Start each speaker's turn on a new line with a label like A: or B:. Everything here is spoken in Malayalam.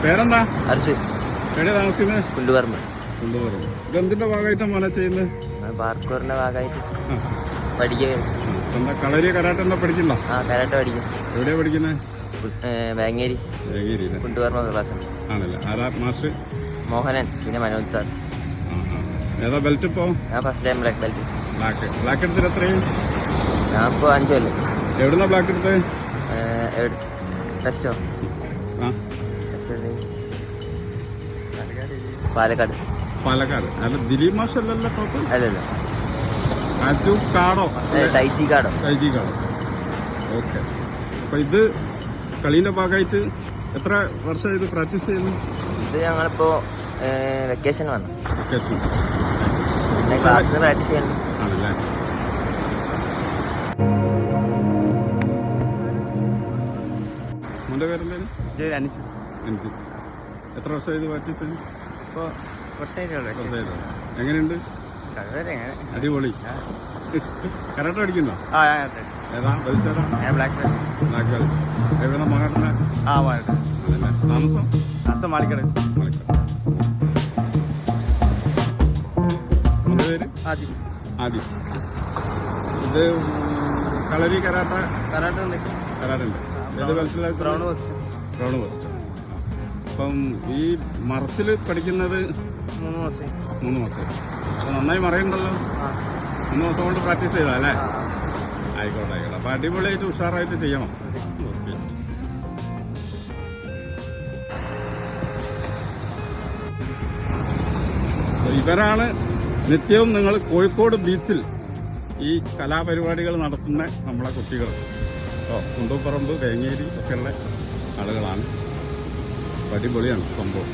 A: പേരെന്താ?
B: അർജു.
A: എവിടെയാ താമസിക്കുന്നത്?
B: കുണ്ടുപറമ്പ്.
A: കുണ്ടുപറമ്പ്. ഇതെന്തിന്റെ ഭാഗമായിട്ടാണ് മോനെ ചെയ്യുന്നത്?
B: പാർക്കൂറിന്റെ ഭാഗമായിട്ട് പഠിക്കുക.
A: എന്താ കളരി കരാട്ടെ എന്താ പഠിക്കണ്ടോ?
B: കരാട്ടെ പഠിക്കും.
A: എവിടെയാ പഠിക്കുന്നത്?
B: ബാങ്ങേരി. കുണ്ടുപറമ്പ് ക്ലാസ്
A: ആണല്ലേ. ആരാ മാസ്റ്റർ?
B: മോഹനൻ, പിന്നെ മനോജ് സാർ.
A: ഏതാ ബെൽറ്റ് ഇപ്പോ?
B: ഞാൻ first time black belt.
A: Black എടുത്തിട്ട് എത്രയും?
B: ഞാൻ ഇപ്പോൾ 5 കൊല്ലം.
A: എവിടുന്നാ ബ്ലാക്ക് എടുത്തത്?
B: ടെസ്റ്റോ പാലക്കാട്.
A: പാലക്കാട്. അല്ല ദിലീപ് മാഷ് അല്ലല്ലോ ടോപ്പ്?
B: അല്ലല്ല,
A: കാടോ?
B: ടൈച്ചി കാടോ.
A: ഓക്കെ. അപ്പൊ ഇത് കളീന്റെ ഭാഗമായിട്ട് എത്ര വർഷം ഇത് പ്രാക്ടീസ് ചെയ്യുന്നു?
B: ഇത് ഞങ്ങളിപ്പോ വെക്കേഷൻ വന്നു.
A: വെക്കേഷൻ
B: പിന്നെ ക്ലാസ്സിൽ പ്രാക്ടീസ് ചെയ്യുന്നു.
A: ആണല്ലേ. മോന്റെ പേരെന്തായാലും? അഞ്ച്. എത്ര വർഷം ഇത് പ്രാക്ടീസ് ചെയ്യുന്നു?
B: ഇപ്പോൾ കുറച്ചായിട്ടുള്ളൂ.
A: എങ്ങനെയുണ്ട്? അടിപൊളി. കരാട്ടെ പഠിക്കുന്നോ? ഏതാ ബെൽറ്റ്? Black belt. എവിടെ മഹാട്ടന? താമസം
B: മാളിക്കട്.
A: മോന്റെ പേര്? ആദി. ഇത് കളരി കരാട്ടെ ഉണ്ട്. ഏത് ബെൽറ്റിലാണ്?
B: Brown
A: first. അപ്പം ഈ മറച്ചിൽ പഠിക്കുന്നത്
B: 3 മാസം.
A: 3 മാസം. അപ്പോൾ നന്നായി മറയുണ്ടല്ലോ. 3 മാസം കൊണ്ട് പ്രാക്ടീസ് ചെയ്താ അല്ലേ? ആയിക്കോട്ടെ. അപ്പോൾ അടിപൊളിയായിട്ട് ഉഷാറായിട്ട് ചെയ്യണം. ഇവരാണ് നിത്യവും നിങ്ങൾ കോഴിക്കോട് ബീച്ചിൽ ഈ കലാപരിപാടികൾ നടത്തുന്ന നമ്മളെ കുട്ടികൾ. കുണ്ടുപറമ്പ്, വേങ്ങേരി ഒക്കെയുള്ള ആളുകളാണ്. അടിപൊളിയാണ് സംഭവം.